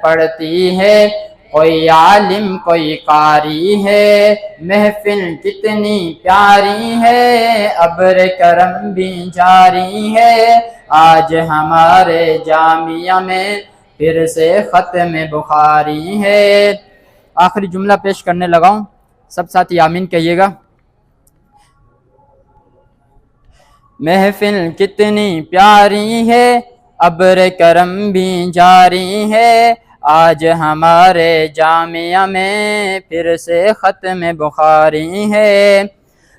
پڑتی ہے، کوئی عالم کوئی قاری ہے، محفل کتنی پیاری ہے، ابر کرم بھی جاری ہے، آج ہمارے جامعہ میں پھر سے ختم بخاری ہے۔ آخری جملہ پیش کرنے لگا ہوں، سب ساتھی آمین کہیے گا۔ محفل کتنی پیاری ہے، ابر کرم بھی جاری ہے، آج ہمارے جامعہ میں پھر سے ختم بخاری ہے۔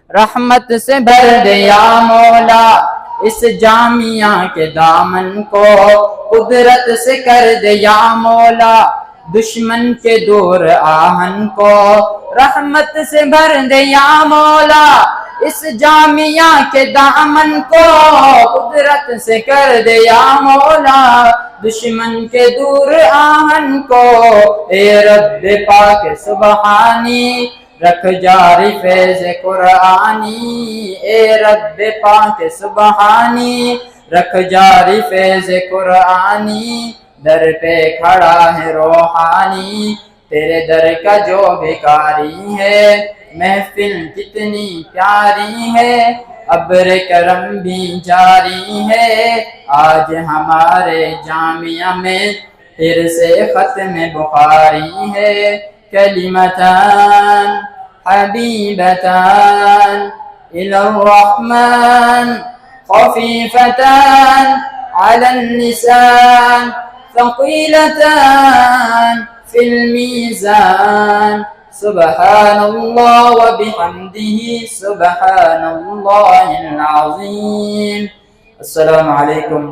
رحمت سے بھر دے یا مولا اس جامعہ کے دامن کو، قدرت سے کر دے یا مولا دشمن کے دور آہن کو، رحمت سے بھر دے یا مولا اس جامعہ کے دامن کو، قدرت سے کر دے یا مولا دشمن کے دور آہن کو، اے رب پاک سبحانی رکھ جاری فیض قرآنی، اے رب پاک سبحانی رکھ جاری فیض قرآنی، در پہ کھڑا ہے روحانی تیرے در کا جو بھکاری ہے، محفل کتنی پیاری ہے، ابر کرم بھی جاری ہے، آج ہمارے جامعہ میں پھر سے ختم بخاری ہے۔ کلمتان حبیبتان الی الرحمن خفیفتان علی اللسان ثقیلتان فی المیزان، سبحان اللہ وبحمدہ سبحان اللہ العظیم۔ السلام علیکم۔